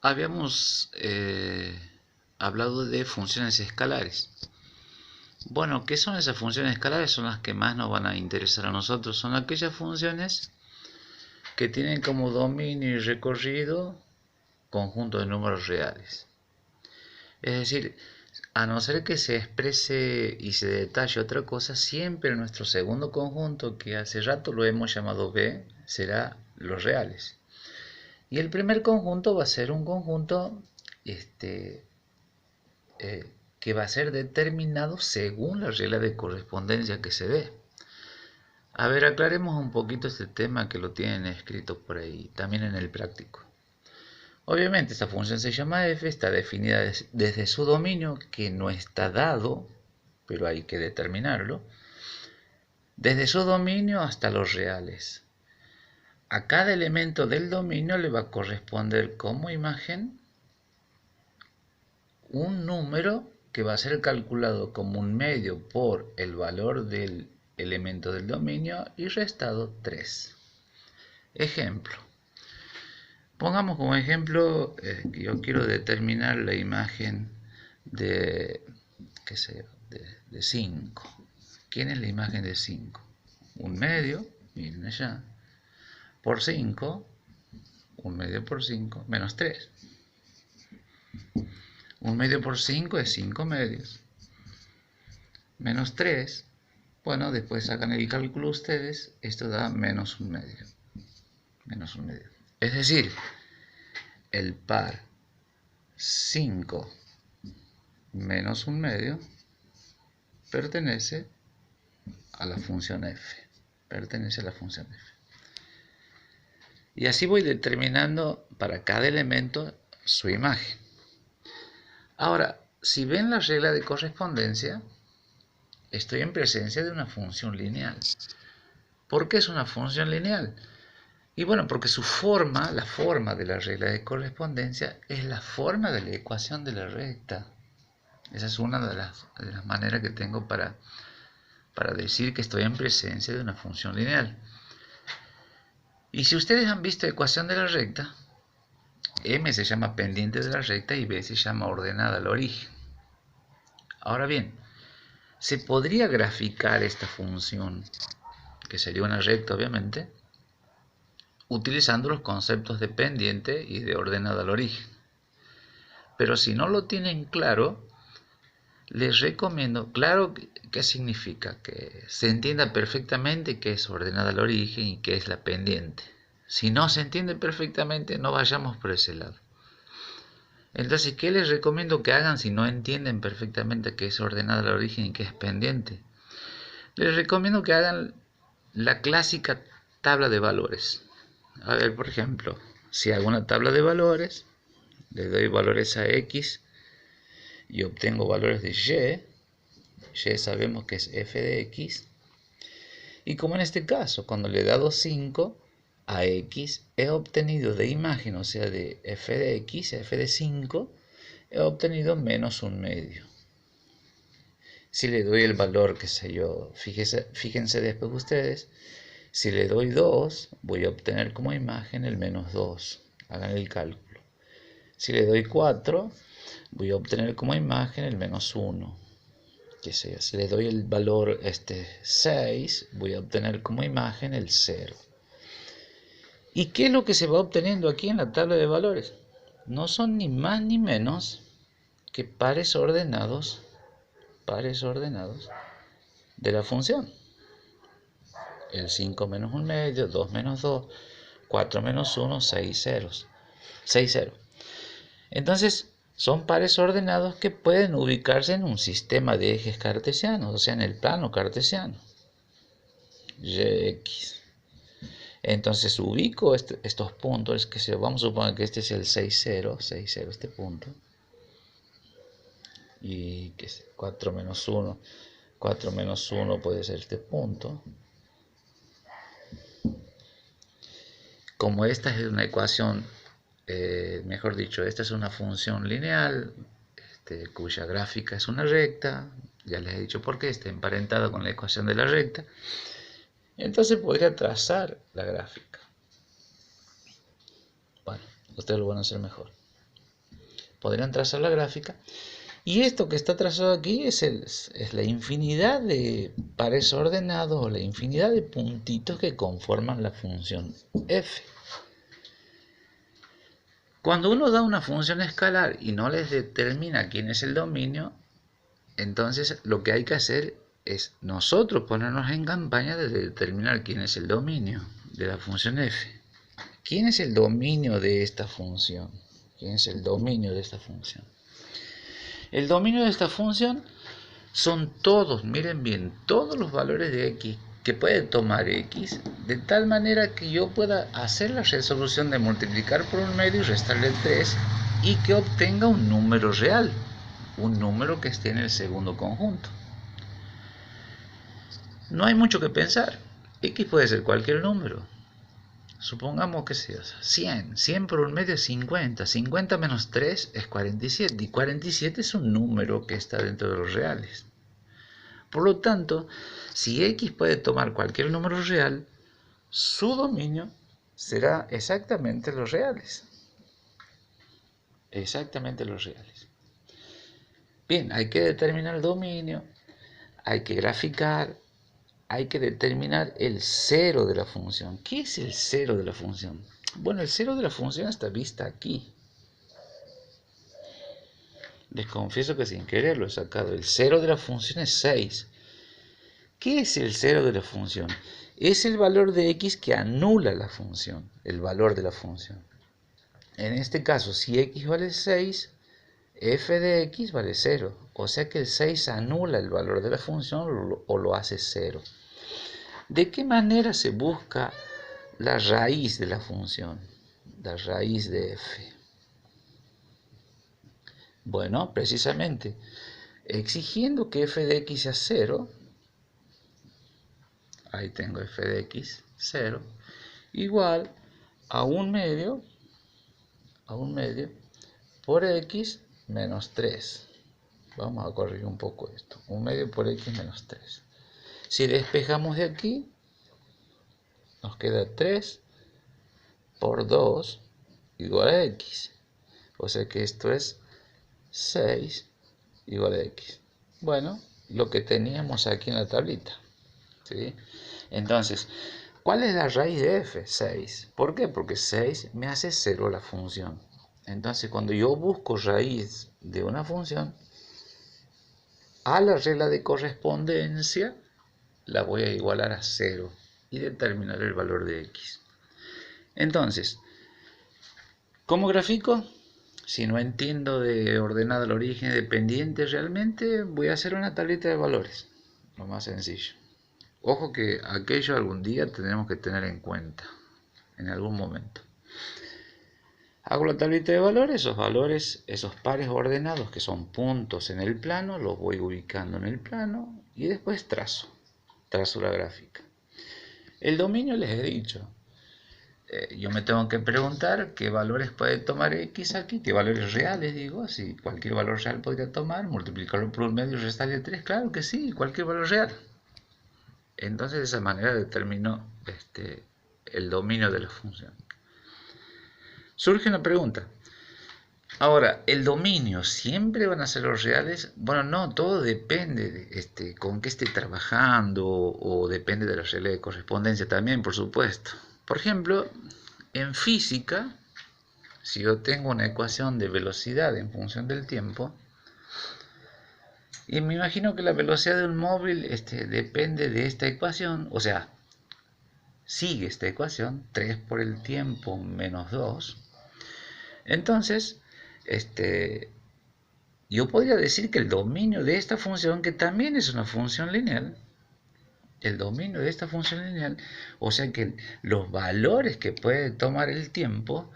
Habíamos hablado de funciones escalares. Bueno, ¿qué son esas funciones escalares? Son las que más nos van a interesar a nosotros. Son aquellas funciones que tienen como dominio y recorrido conjunto de números reales. Es decir, a no ser que se exprese y se detalle otra cosa, siempre nuestro segundo conjunto, que hace rato lo hemos llamado B, será los reales. Y el primer conjunto va a ser un conjunto que va a ser determinado según la regla de correspondencia que se dé. A ver, aclaremos un poquito este tema que lo tienen escrito por ahí, también en el práctico. Obviamente esta función se llama f, está definida desde su dominio, que no está dado, pero hay que determinarlo, desde su dominio hasta los reales. A cada elemento del dominio le va a corresponder como imagen un número que va a ser calculado como un medio por el valor del elemento del dominio y restado 3. Ejemplo. Pongamos como ejemplo que yo quiero determinar la imagen de, qué sé yo, de 5. ¿Quién es la imagen de 5? Un medio, miren allá, por 5, un medio por 5, menos 3. Un medio por 5 es 5 medios. Menos 3, bueno, después sacan el cálculo ustedes, esto da menos un medio. Menos un medio. Es decir, el par 5 menos un medio pertenece a la función f. Pertenece a la función f. Y así voy determinando para cada elemento su imagen. Ahora, si ven la regla de correspondencia, estoy en presencia de una función lineal. ¿Por qué es una función lineal? Y bueno, porque su forma, la forma de la regla de correspondencia, es la forma de la ecuación de la recta. Esa es una de las maneras que tengo para decir que estoy en presencia de una función lineal. Y si ustedes han visto ecuación de la recta, M se llama pendiente de la recta y B se llama ordenada al origen. Ahora bien, se podría graficar esta función, que sería una recta obviamente, utilizando los conceptos de pendiente y de ordenada al origen. Pero si no lo tienen claro, les recomiendo, claro, ¿qué significa? Que se entienda perfectamente qué es ordenada al origen y qué es la pendiente. Si no se entiende perfectamente, no vayamos por ese lado. Entonces, ¿qué les recomiendo que hagan si no entienden perfectamente qué es ordenada al origen y qué es pendiente? Les recomiendo que hagan la clásica tabla de valores. A ver, por ejemplo, si hago una tabla de valores, le doy valores a x y obtengo valores de y sabemos que es f de x, y como en este caso, cuando le he dado 5 a x, he obtenido de imagen, o sea, de f de x, f de 5, he obtenido menos un medio. Si le doy el valor, qué sé yo, fíjense después ustedes, si le doy 2, voy a obtener como imagen el menos 2. Hagan el cálculo. Si le doy 4, voy a obtener como imagen el menos 1. Qué sé yo, si le doy el valor 6, voy a obtener como imagen el 0. ¿Y qué es lo que se va obteniendo aquí en la tabla de valores? No son ni más ni menos que pares ordenados de la función. El 5 menos un medio, 2 menos 2, 4 menos 1, 6 ceros. 6 0. Entonces, son pares ordenados que pueden ubicarse en un sistema de ejes cartesianos, o sea, en el plano cartesiano. X. Entonces ubico estos puntos, vamos a suponer que este es el 6 0, este punto. Y que es 4 menos 1, 4 menos 1 puede ser este punto. Como esta es una ecuación, mejor dicho, esta es una función lineal, cuya gráfica es una recta, ya les he dicho por qué, está emparentada con la ecuación de la recta, entonces podría trazar la gráfica. Bueno, ustedes lo van a hacer mejor. podrían trazar la gráfica. Y esto que está trazado aquí es la infinidad de pares ordenados o la infinidad de puntitos que conforman la función f. Cuando uno da una función escalar y no les determina quién es el dominio, entonces lo que hay que hacer es nosotros ponernos en campaña de determinar quién es el dominio de la función f. ¿Quién es el dominio de esta función? ¿Quién es el dominio de esta función? El dominio de esta función son todos, miren bien, todos los valores de x que puede tomar x, de tal manera que yo pueda hacer la resolución de multiplicar por un medio y restarle 3 y que obtenga un número real, un número que esté en el segundo conjunto. No hay mucho que pensar, x puede ser cualquier número. Supongamos que sea 100, 100 por un medio es 50, 50 menos 3 es 47, y 47 es un número que está dentro de los reales. Por lo tanto, si x puede tomar cualquier número real, su dominio será exactamente los reales. Exactamente los reales. Bien, hay que determinar el dominio, hay que graficar, hay que determinar el cero de la función. ¿Qué es el cero de la función? Bueno, el cero de la función está vista aquí. Les confieso que sin querer lo he sacado. El cero de la función es 6. ¿Qué es el cero de la función? Es el valor de x que anula la función, el valor de la función. En este caso, si x vale 6, f de x vale 0. O sea que el 6 anula el valor de la función o lo hace 0. ¿De qué manera se busca la raíz de la función? La raíz de f. Bueno, precisamente, exigiendo que f de x sea 0, ahí tengo f de x, 0, igual a un medio por x menos 3. Vamos a corregir un poco esto. Un medio por x menos 3. Si despejamos de aquí, nos queda 3 por 2 igual a x. O sea que esto es 6 igual a x. Bueno, lo que teníamos aquí en la tablita. ¿Sí? Entonces, ¿cuál es la raíz de f? 6. ¿Por qué? Porque 6 me hace 0 la función. Entonces, cuando yo busco raíz de una función, a la regla de correspondencia la voy a igualar a 0 y determinar el valor de x. Entonces, ¿cómo grafico? Si no entiendo de ordenado el origen dependiente realmente, voy a hacer una tablita de valores. Lo más sencillo. Ojo que aquello algún día tenemos que tener en cuenta, en algún momento. Hago la tablita de valores, esos pares ordenados que son puntos en el plano, los voy ubicando en el plano y después trazo la gráfica. El dominio les he dicho. Yo me tengo que preguntar qué valores puede tomar x aquí, qué valores reales, digo, si cualquier valor real podría tomar, multiplicarlo por un medio y restarle 3, claro que sí, cualquier valor real. Entonces de esa manera determino el dominio de la función. Surge una pregunta. Ahora, ¿el dominio siempre van a ser los reales? Bueno, no, todo depende de con qué esté trabajando o depende de la regla de correspondencia también, por supuesto. Por ejemplo, en física, si yo tengo una ecuación de velocidad en función del tiempo, y me imagino que la velocidad de un móvil depende de esta ecuación, o sea, sigue esta ecuación, 3 por el tiempo menos 2. Entonces, yo podría decir que el dominio de esta función, que también es una función lineal, el dominio de esta función lineal, o sea que los valores que puede tomar el tiempo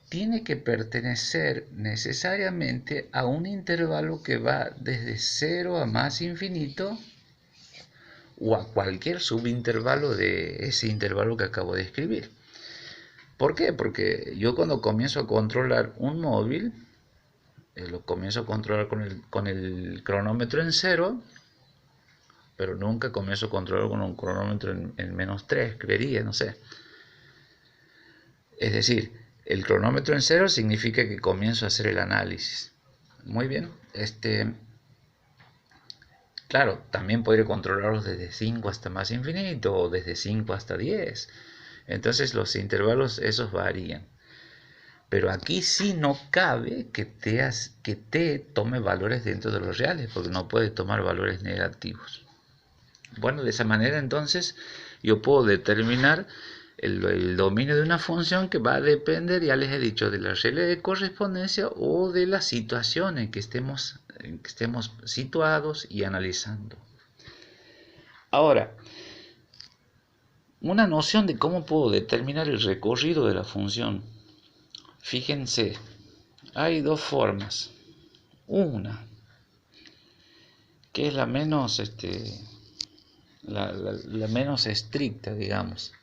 tiene que pertenecer necesariamente a un intervalo que va desde 0 a más infinito o a cualquier subintervalo de ese intervalo que acabo de escribir. ¿Por qué? Porque yo cuando comienzo a controlar un móvil, lo comienzo a controlar con el cronómetro en 0, pero nunca comienzo a controlar con un cronómetro en menos 3, creería, no sé. Es decir, El cronómetro en 0 significa que comienzo a hacer el análisis. Muy bien. Claro, también podría controlarlos desde 5 hasta más infinito o desde 5 hasta 10. Entonces los intervalos esos varían. Pero aquí sí no cabe que t tome valores dentro de los reales, porque no puede tomar valores negativos. Bueno, de esa manera entonces yo puedo determinar el dominio de una función que va a depender, ya les he dicho, de la regla de correspondencia o de la situación en que estemos situados y analizando. Ahora, una noción de cómo puedo determinar el recorrido de la función. Fíjense, hay dos formas. Una, que es la menos, la menos estricta, digamos,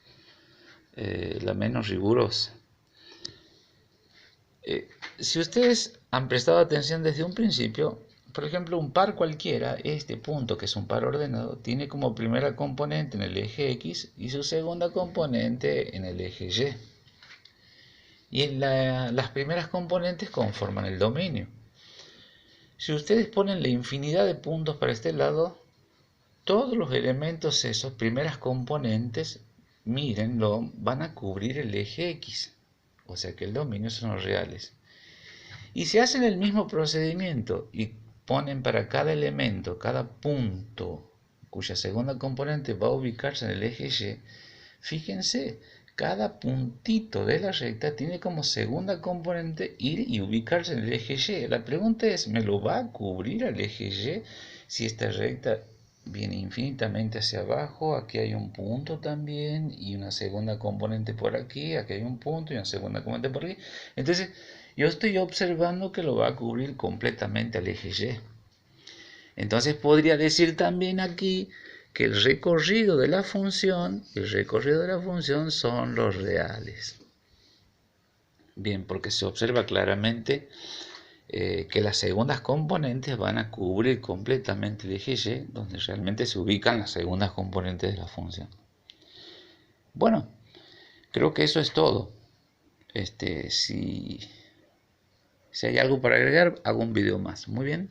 la menos rigurosa. Si ustedes han prestado atención desde un principio, por ejemplo, un par cualquiera, este punto que es un par ordenado, tiene como primera componente en el eje X y su segunda componente en el eje Y. Y las primeras componentes conforman el dominio. Si ustedes ponen la infinidad de puntos para este lado, todos los elementos, esos primeras componentes, mírenlo, van a cubrir el eje X. O sea que el dominio son los reales. Y si hacen el mismo procedimiento y ponen para cada elemento, cada punto, cuya segunda componente va a ubicarse en el eje Y, fíjense, cada puntito de la recta tiene como segunda componente ir y ubicarse en el eje Y. La pregunta es, ¿me lo va a cubrir el eje Y si esta recta viene infinitamente hacia abajo? Aquí hay un punto también y una segunda componente por aquí hay un punto y una segunda componente por aquí. Entonces yo estoy observando que lo va a cubrir completamente al eje Y. Entonces podría decir también aquí que el recorrido de la función son los reales. Bien, porque se observa claramente que las segundas componentes van a cubrir completamente el eje Y, donde realmente se ubican las segundas componentes de la función. Bueno, creo que eso es todo. Si hay algo para agregar, hago un video más. Muy bien.